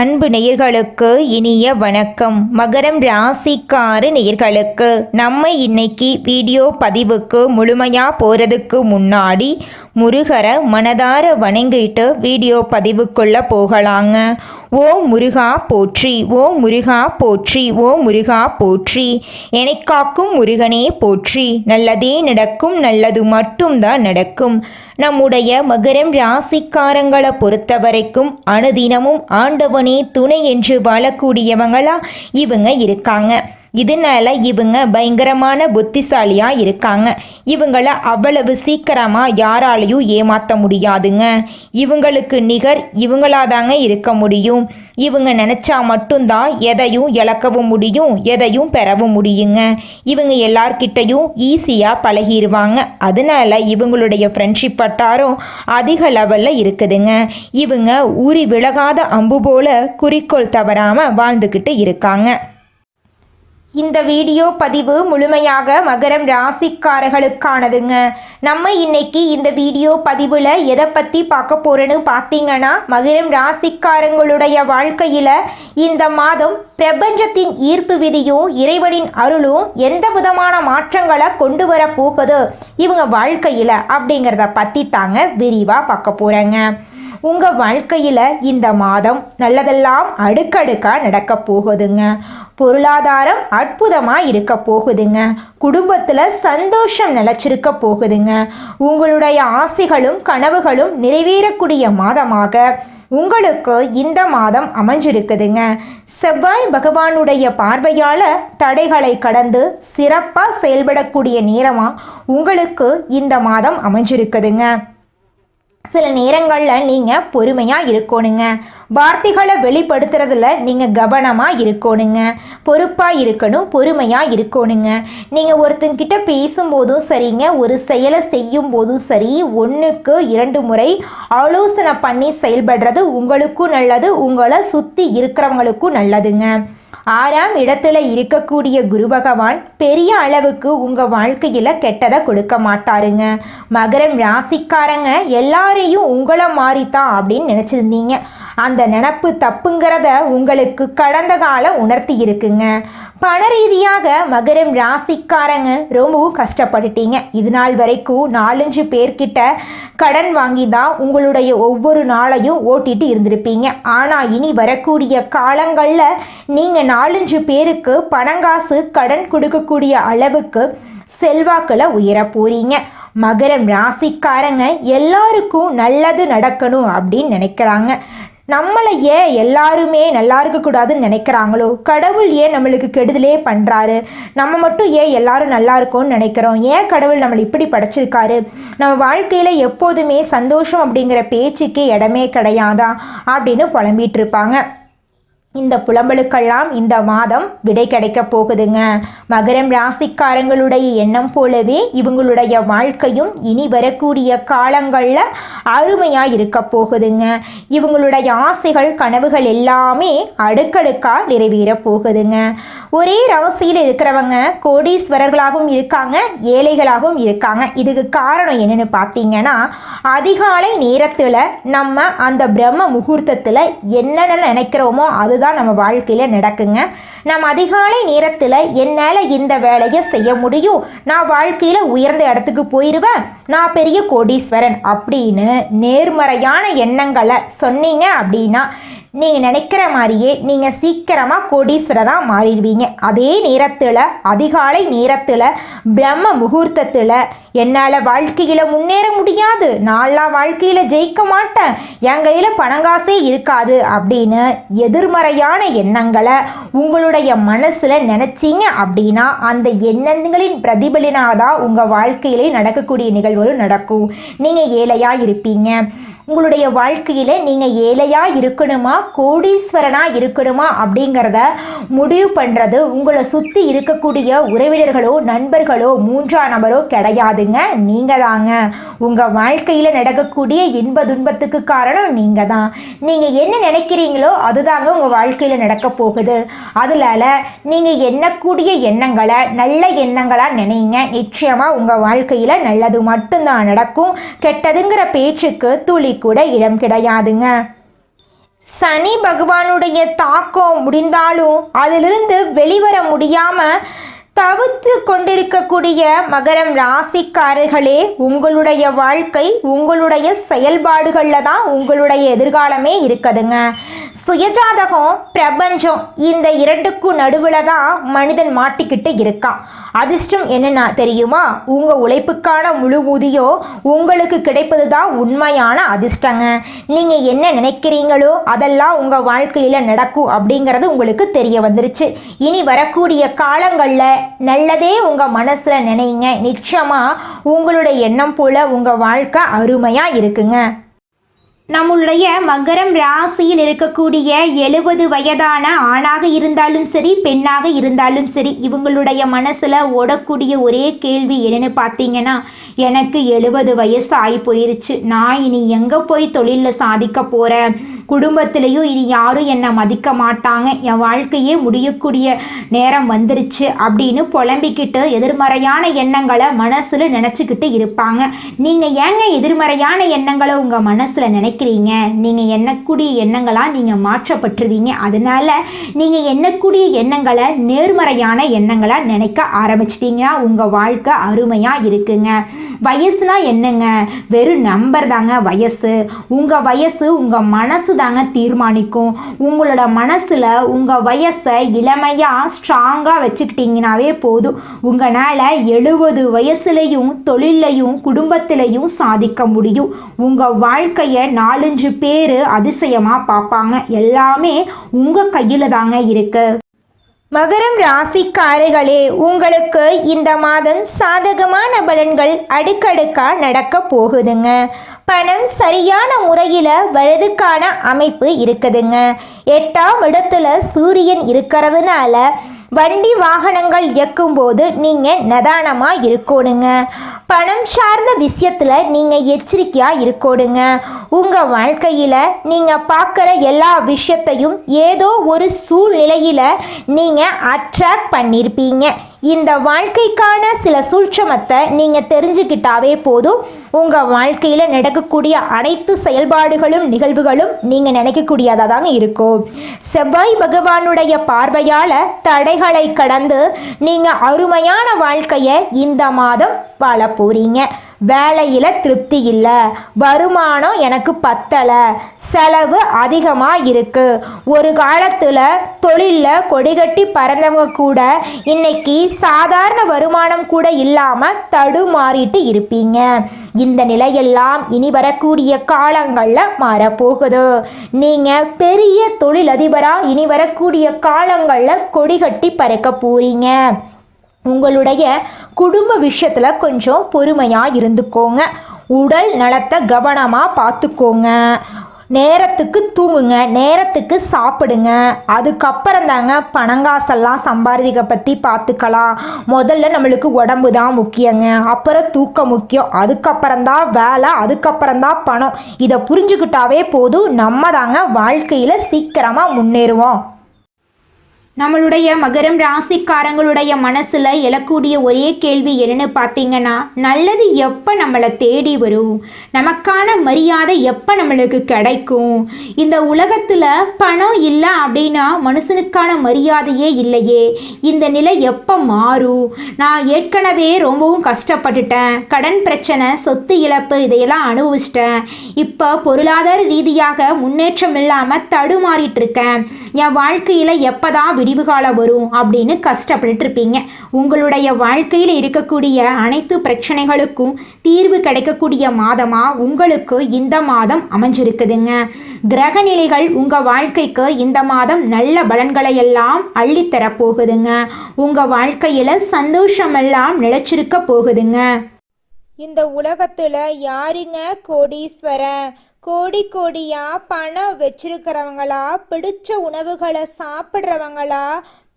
அன்பு நேயர்களுக்கு இனிய வணக்கம். மகரம் ராசிக்கார நேயர்களுக்கு நம்ம இன்னைக்கு வீடியோ பதிவுக்கு முழுமையாக போகிறதுக்கு முன்னாடி முருகரை மனதார வணங்கிட்டு வீடியோ பதிவுக்குள்ளே போகலாங்க. ஓ முருகா போற்றி, ஓ முருகா போற்றி, ஓ முருகா போற்றி, எனக்காக்கும் முருகனே போற்றி. நல்லதே நடக்கும், நல்லது மட்டும்தான் நடக்கும். நம்முடைய மகரம் ராசிக்காரங்களை பொறுத்த வரைக்கும் அனுதினமும் ஆண்டவனே துணை என்று வாழக்கூடியவங்களா இவங்க இருக்காங்க. இதனால இவங்க பயங்கரமான புத்திசாலியாக இருக்காங்க. இவங்களை அவ்வளவு சீக்கிரமாக யாராலையும் ஏமாற்ற முடியாதுங்க. இவங்களுக்கு நிகர் இவங்களாதாங்க இருக்க முடியும். இவங்க நினச்சா மட்டும்தான் எதையும் இழக்கவும் முடியும், எதையும் பெறவும் முடியுங்க. இவங்க எல்லார்கிட்டையும் ஈஸியாக பழகிடுவாங்க. அதனால இவங்களுடைய ஃப்ரெண்ட்ஷிப் வட்டாரம் அதிக லெவலில் இருக்குதுங்க. இவங்க ஊறி விலகாத அம்பு போல குறிக்கோள் தவறாமல் வாழ்ந்துக்கிட்டு இருக்காங்க. இந்த வீடியோ பதிவு முழுமையாக மகரம் ராசிக்காரர்களுக்கானதுங்க. நம்ம இன்னைக்கு இந்த வீடியோ பதிவில் எதை பற்றி பார்க்க போகிறோன்னு பார்த்தீங்கன்னா, மகரம் ராசிக்காரங்களுடைய வாழ்க்கையில் இந்த மாதம் பிரபஞ்சத்தின் ஈர்ப்பு விதியும் இறைவனின் அருளும் எந்த விதமான மாற்றங்களை கொண்டு வர போகுது இவங்க வாழ்க்கையில் அப்படிங்கிறத பற்றி தாங்க விரிவாக பார்க்க போகிறேங்க. உங்கள் வாழ்க்கையில் இந்த மாதம் நல்லதெல்லாம் அடுக்கடுக்காக நடக்க போகுதுங்க. பொருளாதாரம் அற்புதமாக இருக்க போகுதுங்க. குடும்பத்தில் சந்தோஷம் நிலச்சிருக்க போகுதுங்க. உங்களுடைய ஆசைகளும் கனவுகளும் நிறைவேறக்கூடிய மாதமாக உங்களுக்கு இந்த மாதம் அமைஞ்சிருக்குதுங்க. செவ்வாய் பகவானுடைய பார்வையால் தடைகளை கடந்து சிறப்பாக செயல்படக்கூடிய நேரமாக உங்களுக்கு இந்த மாதம் அமைஞ்சிருக்குதுங்க. சில நேரங்களில் நீங்கள் பொறுமையாக இருக்கணுங்க. வார்த்தைகளை வெளிப்படுத்துறதுல நீங்கள் கவனமாக இருக்கணுங்க. பொறுப்பாக இருக்கணும், பொறுமையாக இருக்கணுங்க. நீங்கள் ஒருத்தங்கிட்ட பேசும்போதும் சரிங்க, ஒரு செயலை செய்யும் போதும் சரி, 1க்கு 2 முறை ஆலோசனை பண்ணி செயல்படுறது உங்களுக்கும் நல்லது, உங்களை சுற்றி இருக்கிறவங்களுக்கும் நல்லதுங்க. 6ஆம் இடத்துல இருக்கக்கூடிய குரு பகவான் பெரிய அளவுக்கு உங்கள் வாழ்க்கையில் கெட்டதை கொடுக்க மாட்டாருங்க. மகரம் ராசிக்காரங்க எல்லாரையும் உங்களை மாறித்தான் அப்படின்னு நினச்சிருந்தீங்க. அந்த நினப்பு தப்புங்கிறத உங்களுக்கு கடந்த காலம் உணர்த்தி இருக்குங்க. பண ரீதியாக மகரம் ராசிக்காரங்க ரொம்பவும் கஷ்டப்பட்டுட்டீங்க. இது நாள் வரைக்கும் 4-5 பேர்கிட்ட கடன் வாங்கி தான் உங்களுடைய ஒவ்வொரு நாளையும் ஓட்டிட்டு இருந்திருப்பீங்க. ஆனால் இனி வரக்கூடிய காலங்களில் நீங்கள் 4-5 பேருக்கு பணங்காசு கடன் கொடுக்கக்கூடிய அளவுக்கு செல்வாக்கில் உயர போறீங்க. மகரம் ராசிக்காரங்க எல்லாருக்கும் நல்லது நடக்கணும் அப்படின்னு நினைக்கிறாங்க. நம்மளை ஏன் எல்லாருமே நல்லா இருக்கக்கூடாதுன்னு நினைக்கிறாங்களோ, கடவுள் ஏன் நம்மளுக்கு கெடுதலே பண்ணுறாரு, நம்ம மட்டும் ஏன் எல்லாரும் நல்லா இருக்கோன்னு நினைக்கிறோம், ஏன் கடவுள் நம்மளை இப்படி படைச்சிருக்காரு, நம்ம வாழ்க்கையில் எப்போதுமே சந்தோஷம் அப்படிங்கிற பேச்சுக்கே இடமே கிடையாதா அப்படின்னு புலம்பிகிட்டு இருப்பாங்க. இந்த புலம்பலுக்கெல்லாம் இந்த மாதம் விடை கிடைக்க போகுதுங்க. மகரம் ராசிக்காரங்களுடைய எண்ணம் போலவே இவங்களுடைய வாழ்க்கையும் இனி வரக்கூடிய காலங்களில் அருமையாக இருக்க போகுதுங்க. இவங்களுடைய ஆசைகள் கனவுகள் எல்லாமே அடுக்கடுக்காக நிறைவேற போகுதுங்க. ஒரே ராசியில் இருக்கிறவங்க கோடீஸ்வரர்களாகவும் இருக்காங்க, ஏழைகளாகவும் இருக்காங்க. இதுக்கு காரணம் என்னென்னு பார்த்தீங்கன்னா, அதிகாலை நேரத்தில் நம்ம அந்த பிரம்ம முகூர்த்தத்தில் என்னென்ன நினைக்கிறோமோ அது தான் நம்ம வாழ்க்கையில் நடக்குங்க. நம்ம அதிகாலை நேரத்தில் என்னால் இந்த வேலையை செய்ய முடியும், நான் வாழ்க்கையில் உயர்ந்த இடத்துக்கு போயிடுவேன், நான் பெரிய கோடீஸ்வரன் அப்படின்னு நேர்மறையான எண்ணங்களை சொன்னீங்க அப்படின்னா நீங்கள் நினைக்கிற மாதிரியே நீங்கள் சீக்கிரமாக கோடீஸ்வரராக மாறிடுவீங்க. அதே நேரத்தில் அதிகாலை நேரத்தில் பிரம்ம முகூர்த்தத்தில் என்னால் வாழ்க்கையில் முன்னேற முடியாது, நான்லாம் வாழ்க்கையில் ஜெயிக்க மாட்டேன், என் கையில் பணங்காசே இருக்காது அப்படின்னு எதிர்மறையான எண்ணங்களை உங்களுடைய மனசில் நினச்சிங்க அப்படின்னா அந்த எண்ணங்களின் பிரதிபலினாக தான் உங்கள் வாழ்க்கையிலே நடக்கக்கூடிய நிகழ்வுகளும் நடக்கும். நீங்கள் ஏழையாக இருப்பீங்க. உங்களுடைய வாழ்க்கையில் நீங்கள் ஏழையாக இருக்கணுமா கோடீஸ்வரனாக இருக்கணுமா அப்படிங்கிறத முடிவு பண்ணுறது உங்களை சுற்றி இருக்கக்கூடிய உறவினர்களோ நண்பர்களோ 3ஆம் நபரோ கிடையாதுங்க, நீங்கள் தாங்க. உங்கள் வாழ்க்கையில் நடக்கக்கூடிய இன்ப துன்பத்துக்கு காரணம் நீங்கள் தான். நீங்கள் என்ன நினைக்கிறீங்களோ அதுதாங்க உங்கள் வாழ்க்கையில் நடக்க போகுது. அதனால நீங்கள் எண்ணக்கூடிய எண்ணங்களை நல்ல எண்ணங்களாக நினைங்க. நிச்சயமாக உங்கள் வாழ்க்கையில் நல்லது மட்டும்தான் நடக்கும். கெட்டதுங்கிற பேச்சுக்கு துளி கூட இடம் கிடையாதுங்க. சனி பகவானுடைய தாக்கம் முடிந்தாலும் அதிலிருந்து வெளிவர முடியாமல் தவித்து கொண்டிருக்கக்கூடிய மகரம் ராசிக்காரர்களே, உங்களுடைய வாழ்க்கை உங்களுடைய செயல்பாடுகளில் தான் உங்களுடைய எதிர்காலமே இருக்குதுங்க. சுயஜாதகம் பிரபஞ்சம் இந்த இரண்டுக்கும் நடுவில் தான் மனிதன் மாட்டிக்கிட்டு இருக்கான். அதிர்ஷ்டம் என்னன்னா தெரியுமா? உங்கள் உழைப்புக்கான முழு ஊதியம் உங்களுக்கு கிடைப்பது தான் உண்மையான அதிர்ஷ்டங்க. நீங்கள் என்ன நினைக்கிறீங்களோ அதெல்லாம் உங்கள் வாழ்க்கையில் நடக்கும் அப்படிங்கிறது உங்களுக்கு தெரிய வந்துருச்சு. இனி வரக்கூடிய காலங்களில் நல்லதே உங்கள் மனசில் நினைங்க. நிச்சயமாக உங்களுடைய எண்ணம் போல் உங்கள் வாழ்க்கை அருமையாக இருக்குங்க. நம்மளுடைய மகரம் ராசியில் இருக்கக்கூடிய 70 வயதான ஆணாக இருந்தாலும் சரி பெண்ணாக இருந்தாலும் சரி, இவங்களுடைய மனசில் ஓடக்கூடிய ஒரே கேள்வி என்னென்னு பார்த்தீங்கன்னா, எனக்கு 70 வயசு ஆகி போயிருச்சு, நான் இனி எங்கே போய் தொழிலில் சாதிக்க போகிறேன், குடும்பத்திலையும் இனி யாரும் என்னை மதிக்க மாட்டாங்க, என் வாழ்க்கையே முடியக்கூடிய நேரம் வந்துருச்சு அப்படின்னு புலம்பிக்கிட்டு எதிர்மறையான எண்ணங்களை மனசில் நினச்சிக்கிட்டு இருப்பாங்க. நீங்கள் ஏங்க எதிர்மறையான எண்ணங்களை உங்கள் மனசில் நினைக்கிறீங்க? நீங்கள் எண்ணக்கூடிய எண்ணங்களாக நீங்கள் மாற்றப்பட்டுருவீங்க. அதனால நீங்கள் எண்ணக்கூடிய எண்ணங்களை நேர்மறையான எண்ணங்களாக நினைக்க ஆரம்பிச்சிட்டிங்கன்னா உங்கள் வாழ்க்கை அருமையாக இருக்குங்க. வயசுனா என்னங்க? வெறும் நம்பர் தாங்க வயசு. உங்கள் வயசு உங்கள் மனசு தாங்க தீர்மானிக்கும். உங்களோட மனசில் உங்கள் வயசை இளமையாக ஸ்ட்ராங்காக வச்சுக்கிட்டிங்கனாவே போதும். உங்களால் 70 வயசுலையும் தொழிலையும் குடும்பத்திலையும் சாதிக்க முடியும். உங்கள் வாழ்க்கையை 4-5 பேர் அதிசயமாக பார்ப்பாங்க. எல்லாமே உங்கள் கையில் தாங்க இருக்கு. மகரம் ராசிக்காரர்களே, உங்களுக்கு இந்த மாதம் சாதகமான பலன்கள் அடுக்கடுக்காக நடக்க போகுதுங்க. பணம் சரியான முறையில் வரதுக்கான அமைப்பு இருக்குதுங்க. 8ஆம் இடத்துல சூரியன் இருக்கிறதுனால வண்டி வாகனங்கள் இயக்கும்போது நீங்கள் நிதானமாக இருக்கணுங்க. பணம் சார்ந்த விஷயத்தில் நீங்கள் எச்சரிக்கையாக இருக்கணுங்க. உங்கள் வாழ்க்கையில் நீங்கள் பார்க்குற எல்லா விஷயத்தையும் ஏதோ ஒரு சூழ்நிலையில் நீங்கள் அட்ராக்ட் பண்ணியிருப்பீங்க. இந்த வாழ்க்கைக்கான சில சூட்சமத்தை நீங்கள் தெரிஞ்சுக்கிட்டாவே போதும். உங்கள் வாழ்க்கையில் நடக்கக்கூடிய அனைத்து செயல்பாடுகளும் நிகழ்வுகளும் நீங்கள் நினைக்கக்கூடியதாக தாங்க இருக்கும். செவ்வாய் பகவானுடைய பார்வையால் தடைகளை கடந்து நீங்கள் அருமையான வாழ்க்கையை இந்த மாதம் வாழ போகிறீங்க. வேலையில் திருப்தி இல்லை, வருமானம் எனக்கு பத்தலை, செலவு அதிகமாக இருக்குது. ஒரு காலத்தில் தொழிலில் கொடிகட்டி பறந்தவங்க கூட இன்னைக்கு சாதாரண வருமானம் கூட இல்லாமல் தடுமாறிட்டு இருப்பீங்க. இந்த நிலையெல்லாம் இனி வரக்கூடிய காலங்களில் மாறப்போகுது. நீங்கள் பெரிய தொழிலதிபராக இனி வரக்கூடிய காலங்களில் கொடிகட்டி பறக்க போகிறீங்க. உங்களுடைய குடும்ப விஷயத்தில் கொஞ்சம் பொறுமையாக இருந்துக்கோங்க. உடல் நலத்தை கவனமாக பார்த்துக்கோங்க. நேரத்துக்கு தூங்குங்க, நேரத்துக்கு சாப்பிடுங்க. அதுக்கப்புறம் தாங்க பணங்காசெல்லாம் சம்பாதிக்க பற்றி பார்த்துக்கலாம். முதல்ல நம்மளுக்கு உடம்பு தான் முக்கியங்க, அப்புறம் தூக்கம் முக்கியம், அதுக்கப்புறம்தான் வேலை, அதுக்கப்புறம்தான் பணம். இதை புரிஞ்சுக்கிட்டாவே போதும், நம்ம தாங்க வாழ்க்கையில் சீக்கிரமாக முன்னேறுவோம். நம்மளுடைய மகரம் ராசிக்காரங்களுடைய மனசில் எழக்கூடிய ஒரே கேள்வி என்னன்னு பார்த்தீங்கன்னா, நல்லது எப்போ நம்மளை தேடி வரும், நமக்கான மரியாதை எப்போ நம்மளுக்கு கிடைக்கும், இந்த உலகத்தில் பணம் இல்லை அப்படின்னா மனுஷனுக்கான மரியாதையே இல்லையே, இந்த நிலை எப்போ மாறும், நான் ஏற்கனவே ரொம்பவும் கஷ்டப்பட்டுட்டேன், கடன் பிரச்சனை, சொத்து இழப்பு இதையெல்லாம் அனுபவிச்சிட்டேன், இப்போ பொருளாதார ரீதியாக முன்னேற்றம் இல்லாமல் தடுமாறிட்டு இருக்கேன், என் வாழ்க்கையில் எப்போதான் விடிவு காலம் வரும் அப்படின்னு கஷ்டப்பட்டு இருப்பீங்க. உங்களுடைய வாழ்க்கையில் இருக்கக்கூடிய அனைத்து பிரச்சனைகளுக்கும் தீர்வு கிடைக்கக்கூடிய மாதமா உங்களுக்கு இந்த மாதம் அமைஞ்சிருக்குதுங்க. கிரக நிலைகள் உங்க வாழ்க்கைக்கு இந்த மாதம் நல்ல பலன்களை எல்லாம் அள்ளித்தர போகுதுங்க. உங்க வாழ்க்கையில சந்தோஷம் எல்லாம் நிலைச்சிருக்க போகுதுங்க. இந்த உலகத்துல யாருங்க கோடீஸ்வரன்? கோடி கோடியா பணம் வச்சிருக்கிறவங்களா, பிடிச்ச உணவுகளை சாப்பிட்றவங்களா,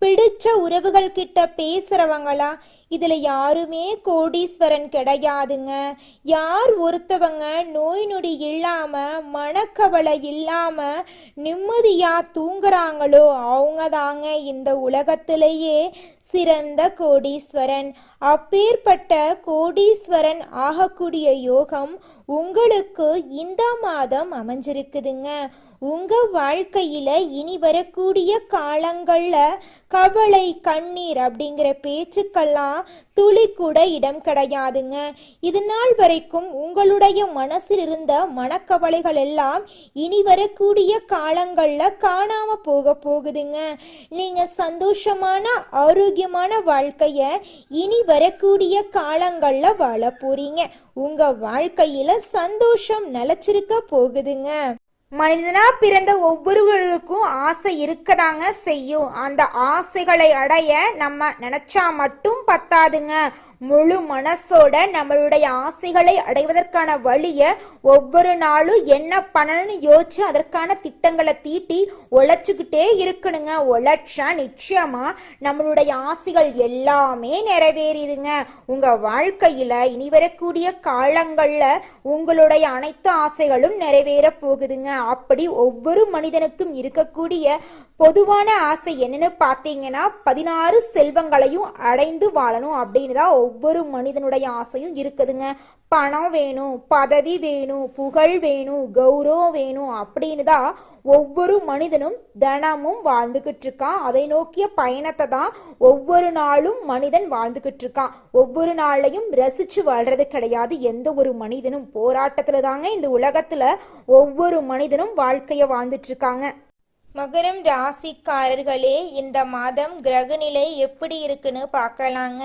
பிடிச்ச உறவுகள் கிட்ட பேசுறவங்களா? இதுல யாருமே கோடீஸ்வரன் கிடையாதுங்க. யார் ஒருத்தவங்க நோய் நொடி இல்லாம மனக்கவலை இல்லாம நிம்மதியா தூங்குறாங்களோ அவங்க தாங்க இந்த உலகத்திலேயே சிறந்த கோடீஸ்வரன். அப்பேற்பட்ட கோடீஸ்வரன் ஆகக்கூடிய யோகம் உங்களுக்கு இந்த மாதம் அமைஞ்சிருக்குதுங்க. உங்க வாழ்க்கையில இனி வரக்கூடிய காலங்கள்ல கவலை கண்ணீர் அப்படிங்கிற பேச்சுக்கெல்லாம் துளி கூட இடம் கிடையாதுங்க. இது நாள் வரைக்கும் உங்களுடைய மனசில் இருந்த மனக்கவலைகள் எல்லாம் இனி வரக்கூடிய காலங்கள்ல காணாம போகுதுங்க. நீங்க சந்தோஷமான ஆரோக்கியமான வாழ்க்கைய இனி வரக்கூடிய காலங்கள்ல வாழ போறீங்க. உங்க வாழ்க்கையில சந்தோஷம் நிலைச்சிருக்க போகுதுங்க. மனிதனா பிறந்த ஒவ்வொருவருக்கும் ஆசை இருக்கதாங்க செய்யும். அந்த ஆசைகளை அடைய நம்ம நினைச்சா மட்டும் பத்தாதுங்க. முழு மனசோட நம்மளுடைய ஆசைகளை அடைவதற்கான வழிய ஒவ்வொரு நாளும் என்ன பண்ணணும்னு யோசிச்சு அதற்கான திட்டங்களை தீட்டி உழைச்சுக்கிட்டே இருக்கணுங்க. உழைச்சா நிச்சயமா நம்மளுடைய ஆசைகள் எல்லாமே நிறைவேறிடுங்க. உங்க வாழ்க்கையில இனி வரக்கூடிய காலங்கள்ல உங்களுடைய அனைத்து ஆசைகளும் நிறைவேற போகுதுங்க. அப்படி ஒவ்வொரு மனிதனுக்கும் இருக்கக்கூடிய பொதுவான ஆசை என்னன்னு பார்த்தீங்கன்னா 16 செல்வங்களையும் அடைந்து வாழணும் அப்படின்னு தான் ஒவ்வொரு மனிதனுடைய ஆசையும் இருக்குதுங்க. பணம் வேணும், பதவி வேணும், புகழ் வேணும், கௌரவம் வேணும் அப்படின்னு தான் ஒவ்வொரு மனிதனும் தினமும் வாழ்ந்துகிட்டு இருக்கான். அதை நோக்கிய பயணத்தை தான் ஒவ்வொரு நாளும் மனிதன் வாழ்ந்துகிட்டு இருக்கான். ஒவ்வொரு நாளையும் ரசிச்சு வாழ்றது கிடையாது. எந்த ஒரு மனிதனும் போராட்டத்துல தாங்க இந்த உலகத்துல ஒவ்வொரு மனிதனும் வாழ்க்கைய வாழ்ந்துட்டு இருக்காங்க. மகரம் ராசிக்காரர்களே, இந்த மாதம் கிரகநிலை எப்படி இருக்குன்னு பார்க்கலாங்க.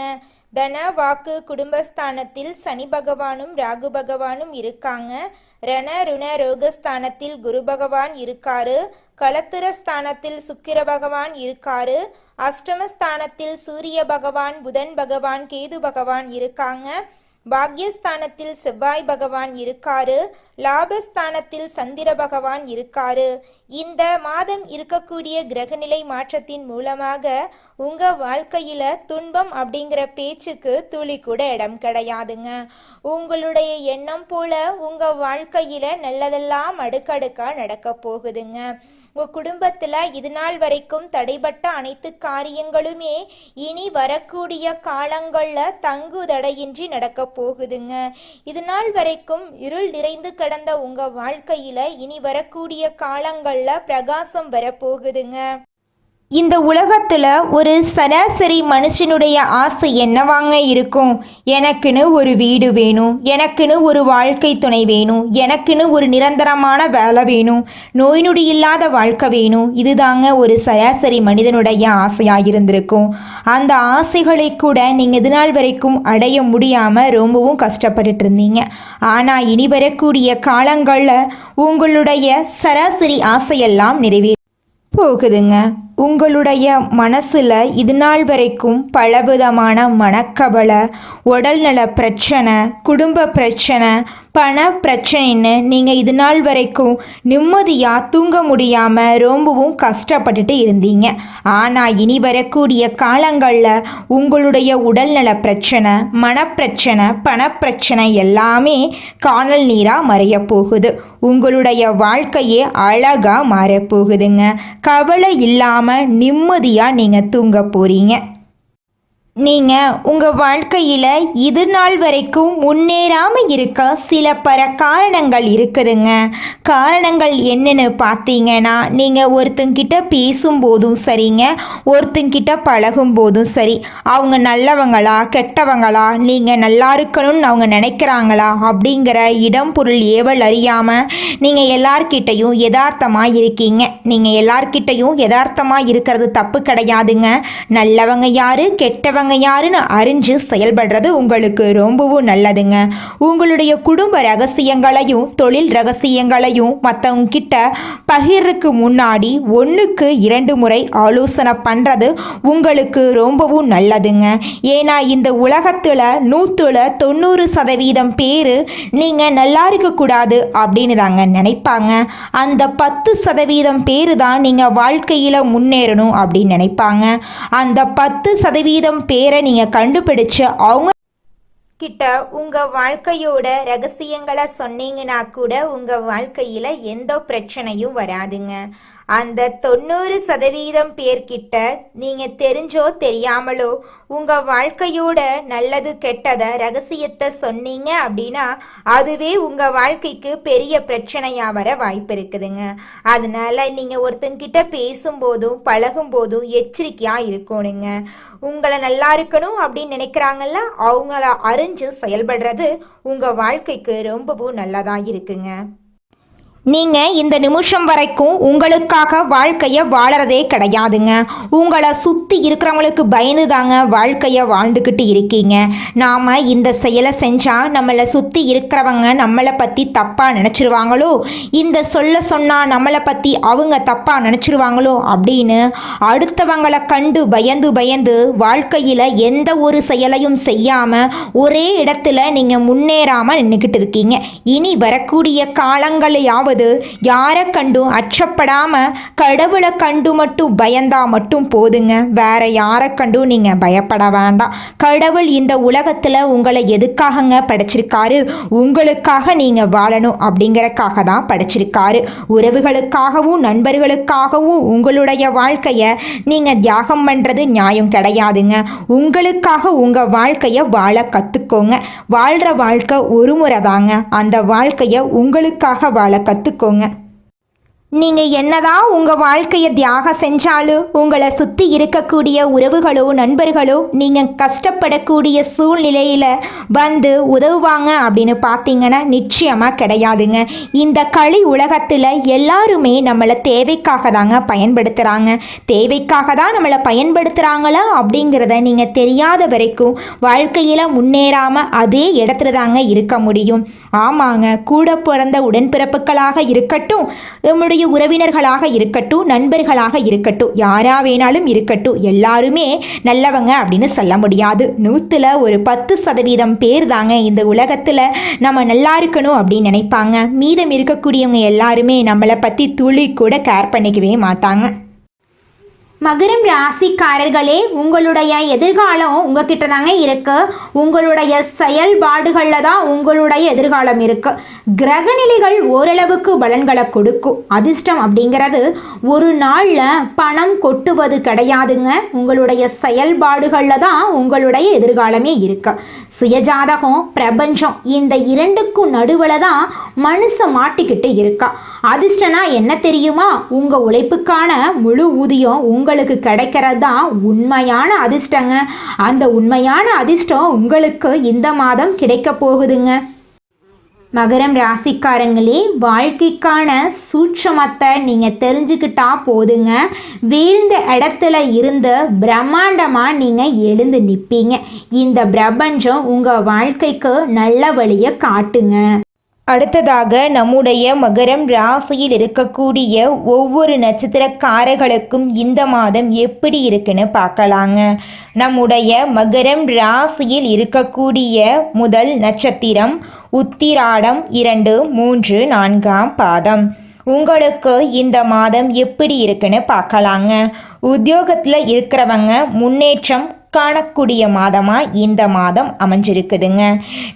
தன வாக்கு குடும்பஸ்தானத்தில் சனி பகவானும் ராகு பகவானும் இருக்காங்க. ரண ருண ரோகஸ்தானத்தில் குரு பகவான் இருக்காரு. களத்திர ஸ்தானத்தில் சுக்கிர பகவான் இருக்காரு. அஷ்டமஸ்தானத்தில் சூரிய பகவான், புதன் பகவான், கேது பகவான் இருக்காங்க. பாக்யஸ்தானத்தில் செவ்வாய் பகவான் இருக்காரு. லாபஸ்தானத்தில் சந்திர பகவான் இருக்காரு. இந்த மாதம் இருக்கக்கூடிய கிரகநிலை மாற்றத்தின் மூலமாக உங்க வாழ்க்கையில துன்பம் அப்படிங்கிற பேச்சுக்கு துளி கூட இடம் கிடையாதுங்க. உங்களுடைய எண்ணம் போல உங்க வாழ்க்கையில நல்லதெல்லாம் அடுக்கடுக்கா நடக்க போகுதுங்க. உங்க குடும்பத்துல இது நாள் வரைக்கும் தடைபட்ட அனைத்து காரியங்களுமே இனி வரக்கூடிய காலங்கள்ல தங்கு தடையின்றி நடக்க போகுதுங்க. இது நாள் வரைக்கும் இருள் நிறைந்து கடந்த உங்க வாழ்க்கையில இனி வரக்கூடிய காலங்கள்ல பிரகாசம் வரப்போகுதுங்க. இந்த உலகத்துல ஒரு சராசரி மனுஷனுடைய ஆசை என்னவாங்க இருக்கும்? எனக்குன்னு ஒரு வீடு வேணும், எனக்குன்னு ஒரு வாழ்க்கை துணை வேணும், எனக்குன்னு ஒரு நிரந்தரமான வேலை வேணும், நோய் நொடி இல்லாத வாழ்க்கை வேணும். இதுதாங்க ஒரு சராசரி மனிதனுடைய ஆசையாக இருந்திருக்கும். அந்த ஆசைகளை கூட நீங்கள் இது நாள் வரைக்கும் அடைய முடியாமல் ரொம்பவும் கஷ்டப்பட்டுட்டு இருந்தீங்க. ஆனால் இனி வரக்கூடிய காலங்களில் உங்களுடைய சராசரி ஆசையெல்லாம் நிறைவேறி போகுதுங்க. உங்களுடைய மனசில் இது நாள் வரைக்கும் பலவிதமான மனக்கவலை, உடல்நல பிரச்சனை, குடும்ப பிரச்சனை, பண பிரச்சனைன்னு நீங்கள் இது நாள் வரைக்கும் நிம்மதியாக தூங்க முடியாமல் ரொம்பவும் கஷ்டப்பட்டுட்டு இருந்தீங்க. ஆனால் இனி வரக்கூடிய காலங்களில் உங்களுடைய உடல்நல பிரச்சனை, மனப்பிரச்சனை, பணப்பிரச்சனை எல்லாமே காணல் நீராக மறைய போகுது. உங்களுடைய வாழ்க்கையே அழகாக மாறப்போகுதுங்க. கவலை இல்லாமல் நிம்மதியாக நீங்கள் தூங்க போகிறீங்க. நீங்கள் உங்கள் வாழ்க்கையில் இது நாள் வரைக்கும் முன்னேறாமல் இருக்க சில காரணங்கள் இருக்குதுங்க. காரணங்கள் என்னென்னு பார்த்தீங்கன்னா, நீங்கள் ஒருத்தங்கிட்ட பேசும்போதும் சரிங்க, ஒருத்தங்கிட்ட பழகும் போதும் சரி, அவங்க நல்லவங்களா கெட்டவங்களா, நீங்கள் நல்லா இருக்கணும்னு அவங்க நினைக்கிறாங்களா அப்படிங்கிற இடம் பொருள் ஏவல் அறியாமல் நீங்கள் எல்லார்கிட்டையும் யதார்த்தமாக இருக்கீங்க. நீங்கள் எல்லார்கிட்டையும் யதார்த்தமாக இருக்கிறது தப்பு கிடையாதுங்க. நல்லவங்க யாரு கெட்டவங்க யாருன்னு அறிஞ்சு செயல்படுறது உங்களுக்கு ரொம்பவும் நல்லதுங்க. உங்களுடைய குடும்ப ரகசியங்களையும் தொழில் ரகசியங்களையும் மற்றவங்க கிட்ட பகிர்றதுக்கு முன்னாடி 1க்கு 2 முறை ஆலோசனை பண்ணுறது உங்களுக்கு ரொம்பவும் நல்லதுங்க. ஏன்னா இந்த உலகத்தில் 90% பேர் நீங்கள் நல்லா இருக்கக்கூடாது அப்படின்னு தாங்க நினைப்பாங்க. அந்த 10% பேர் தான் நீங்கள் வாழ்க்கையில் முன்னேறணும் அப்படின்னு நினைப்பாங்க. அந்த 10% பேரை நீங்கள் கண்டுபிடிச்சு அவங்க கிட்ட உங்கள் வாழ்க்கையோட ரகசியங்களை சொன்னீங்கன்னா கூட உங்கள் வாழ்க்கையில் எந்த பிரச்சனையும் வராதுங்க. அந்த 90% பேர்கிட்ட நீங்க தெரிஞ்சோ தெரியாமலோ உங்க வாழ்க்கையோட நல்லது கெட்டத ரகசியத்தை சொன்னீங்க அப்படின்னா அதுவே உங்க வாழ்க்கைக்கு பெரிய பிரச்சனையா வர வாய்ப்பு இருக்குதுங்க. அதனால நீங்க ஒருத்தங்கிட்ட பேசும்போதும் பழகும் போதும் எச்சரிக்கையா இருக்கணுங்க. உங்களை நல்லா இருக்கணும் அப்படின்னு நினைக்கிறாங்கல்ல, அவங்கள அறிஞ்சு செயல்படுறது உங்க வாழ்க்கைக்கு ரொம்பவும் நல்லதா இருக்குங்க. நீங்கள் இந்த நிமிஷம் வரைக்கும் உங்களுக்காக வாழ்க்கையை வாழறதே கிடையாதுங்க. உங்களை சுற்றி இருக்கிறவங்களுக்கு பயந்து தாங்க வாழ்க்கையை வாழ்ந்துக்கிட்டு இருக்கீங்க. நாம் இந்த செயலை செஞ்சால் நம்மளை சுற்றி இருக்கிறவங்க நம்மளை பற்றி தப்பாக நினச்சிருவாங்களோ, இந்த சொன்னால் நம்மளை பற்றி அவங்க தப்பாக நினச்சிருவாங்களோ அப்படின்னு அடுத்தவங்களை கண்டு பயந்து வாழ்க்கையில் எந்த ஒரு செயலையும் செய்யாமல் ஒரே இடத்துல நீங்கள் முன்னேறாமல் நின்றுக்கிட்டு இருக்கீங்க. இனி வரக்கூடிய காலங்களையாவது யாரை கண்டும் அச்சப்படாம கடவுளை கண்டு மட்டும் பயந்தா மட்டும் போதுங்க. வேற யாரை கண்டும் நீங்க பயப்பட வேண்டாம். கடவுள் இந்த உலகத்துல உங்களை எதுக்காகங்க படைச்சிருக்காரு? உங்களுக்காக நீங்க வாழணும் அப்படிங்கறக்காக தான் படைச்சிருக்காரு. உறவுகளுக்காகவும் நண்பர்களுக்காகவும் உங்களுடைய வாழ்க்கைய நீங்க தியாகம் பண்றது நியாயம் கிடையாதுங்க. உங்களுக்காக உங்க வாழ்க்கைய வாழ கத்துக்கோங்க. வாழ்ற வாழ்க்கை ஒரு முறை தாங்க. அந்த வாழ்க்கைய உங்களுக்காக வாழ கற்றுக்கோங்க. நீங்கள் என்னதான் உங்கள் வாழ்க்கையை தியாகம் செஞ்சாலும் உங்களை சுற்றி இருக்கக்கூடிய உறவுகளோ நண்பர்களோ நீங்கள் கஷ்டப்படக்கூடிய சூழ்நிலையில் வந்து உதவுவாங்க அப்படின்னு பார்த்தீங்கன்னா நிச்சயமாக கிடையாதுங்க. இந்த களி உலகத்தில் எல்லாருமே நம்மளை தேவைக்காக தாங்க பயன்படுத்துகிறாங்க. தேவைக்காக தான் நம்மளை பயன்படுத்துகிறாங்களா அப்படிங்கிறத நீங்கள் தெரியாத வரைக்கும் வாழ்க்கையில் முன்னேறாமல் அதே இடத்துல தாங்க இருக்க முடியும். ஆமாங்க, கூட பிறந்த உடன்பிறப்புகளாக இருக்கட்டும், நம்முடைய உறவினர்களாக இருக்கட்டும், நண்பர்களாக இருக்கட்டும், யாரா வேணாலும் இருக்கட்டும், எல்லாருமே நல்லவங்க அப்படின்னு சொல்ல முடியாது. 100ல் ஒரு 10% பேர் தாங்க இந்த உலகத்தில் நம்ம நல்லா இருக்கணும் அப்படின்னு நினைப்பாங்க. மீதம் இருக்கக்கூடியவங்க எல்லாருமே நம்மளை பற்றி துளி கூட கேர் பண்ணிக்கவே மாட்டாங்க. மகரம் ராசிக்காரர்களே, உங்களுடைய எதிர்காலம் உங்ககிட்ட தாங்க இருக்கு. உங்களுடைய செயல்பாடுகளில் தான் உங்களுடைய எதிர்காலம் இருக்கு. கிரகநிலைகள் ஓரளவுக்கு பலன்களை கொடுக்கும். அதிர்ஷ்டம் அப்படிங்கிறது ஒரு நாளில் பணம் கொட்டுவது கிடையாதுங்க. உங்களுடைய செயல்பாடுகளில் தான் உங்களுடைய எதிர்காலமே இருக்கு. சுயஜாதகம் பிரபஞ்சம் இந்த இரண்டுக்கும் நடுவில் தான் மனுஷன் மாட்டிக்கிட்டு இருக்கா. அதிர்ஷ்டனா என்ன தெரியுமா? உங்கள் உழைப்புக்கான முழு ஊதியம் உங்களுக்கு கிடைக்கிறது தான் உண்மையான அதிர்ஷ்டங்க. அந்த உண்மையான அதிர்ஷ்டம் உங்களுக்கு இந்த மாதம் கிடைக்க போகுதுங்க. மகரம் ராசிக்காரங்களே, வாழ்க்கைக்கான சூட்சமத்தை நீங்கள் தெரிஞ்சுக்கிட்டா போதுங்க. வீழ்ந்த இடத்துல இருந்து பிரம்மாண்டமாக நீங்கள் எழுந்து நிற்பீங்க. இந்த பிரபஞ்சம் உங்கள் வாழ்க்கைக்கு நல்ல வழியை காட்டுங்க. அடுத்ததாக நம்முடைய மகரம் ராசியில் இருக்கக்கூடிய ஒவ்வொரு நட்சத்திரக்காரர்களுக்கும் இந்த மாதம் எப்படி இருக்குன்னு பார்க்கலாங்க. நம்முடைய மகரம் ராசியில் இருக்கக்கூடிய முதல் நட்சத்திரம் உத்திராடம் 2, 3, 4ஆம் பாதம். உங்களுக்கு இந்த மாதம் எப்படி இருக்குன்னு பார்க்கலாங்க. உத்தியோகத்தில் இருக்கிறவங்க முன்னேற்றம் காணக்கூடிய மாதமாக இந்த மாதம் அமைஞ்சிருக்குதுங்க.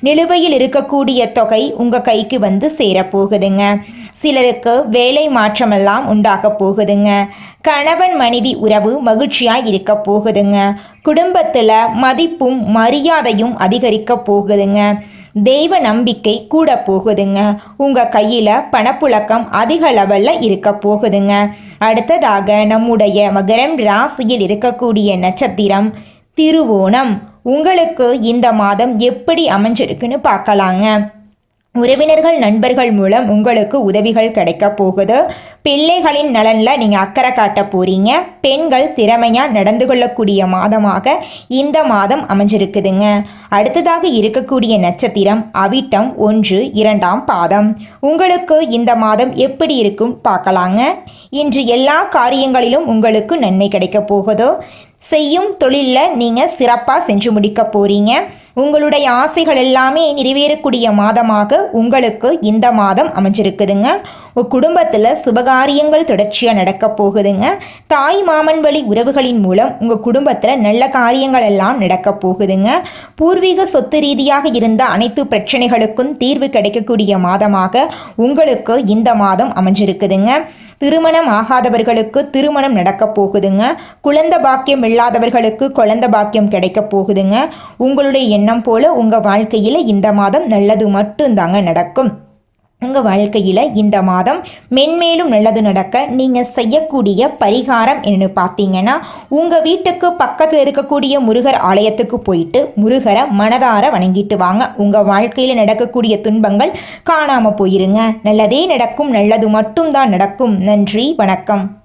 நிலுவையில் இருக்கக்கூடிய தொகை உங்கள் கைக்கு வந்து சேரப்போகுதுங்க. சிலருக்கு வேலை மாற்றமெல்லாம் உண்டாக போகுதுங்க. கணவன் மனைவி உறவு மகிழ்ச்சியாக இருக்க போகுதுங்க. குடும்பத்தில் மதிப்பும் மரியாதையும் அதிகரிக்க போகுதுங்க. தெய்வ நம்பிக்கை கூட போகுதுங்க. உங்கள் கையில் பணப்புழக்கம் அதிக லெவலில் இருக்க போகுதுங்க. அடுத்ததாக நம்முடைய மகரம் ராசியில் இருக்கக்கூடிய நட்சத்திரம் திருவோணம். உங்களுக்கு இந்த மாதம் எப்படி அமைஞ்சிருக்குன்னு பார்க்கலாங்க. உறவினர்கள் நண்பர்கள் மூலம் உங்களுக்கு உதவிகள் கிடைக்க போகுது. பிள்ளைகளின் நலனில் நீங்கள் அக்கறை காட்ட போகிறீங்க. பெண்கள் திறமையாக நடந்து கொள்ளக்கூடிய மாதமாக இந்த மாதம் அமைஞ்சிருக்குதுங்க. அடுத்ததாக இருக்கக்கூடிய நட்சத்திரம் அவிட்டம் 1, 2ஆம் பாதம். உங்களுக்கு இந்த மாதம் எப்படி இருக்கும் பார்க்கலாங்க. இன்று எல்லா காரியங்களிலும் உங்களுக்கு நன்மை கிடைக்க போகுது. செய்யும் தொழிலில் நீங்கள் சிறப்பாக செஞ்சு முடிக்க போகிறீங்க. உங்களுடைய ஆசைகள் எல்லாமே நிறைவேறக்கூடிய மாதமாக உங்களுக்கு இந்த மாதம் அமைஞ்சிருக்குதுங்க. உங்கள் குடும்பத்தில் சுபகாரியங்கள் தொடர்ச்சியாக நடக்க போகுதுங்க. தாய் மாமன் வழி உறவுகளின் மூலம் உங்கள் குடும்பத்தில் நல்ல காரியங்கள் எல்லாம் நடக்க போகுதுங்க. பூர்வீக சொத்து ரீதியாக இருந்த அனைத்து பிரச்சனைகளுக்கும் தீர்வு கிடைக்கக்கூடிய மாதமாக உங்களுக்கு இந்த மாதம் அமைஞ்சிருக்குதுங்க. திருமணம் ஆகாதவர்களுக்கு திருமணம் நடக்க போகுதுங்க. குழந்தை பாக்கியம் இல்லாதவர்களுக்கு குழந்தை பாக்கியம் கிடைக்க போகுதுங்க. உங்களுடைய எண்ணம் போல உங்கள் வாழ்க்கையில் இந்த மாதம் நல்லது மட்டும்தாங்க நடக்கும். உங்கள் வாழ்க்கையில் இந்த மாதம் மென்மேலும் நல்லது நடக்க நீங்கள் செய்யக்கூடிய பரிகாரம் என்னன்னு பார்த்தீங்கன்னா, உங்கள் வீட்டுக்கு பக்கத்தில் இருக்கக்கூடிய முருகர் ஆலயத்துக்கு போயிட்டு முருகரை மனதார வணங்கிட்டு வாங்க. உங்கள் வாழ்க்கையில் நடக்கக்கூடிய துன்பங்கள் காணாமல் போயிருங்க. நல்லதே நடக்கும், நல்லது மட்டும்தான் நடக்கும். நன்றி, வணக்கம்.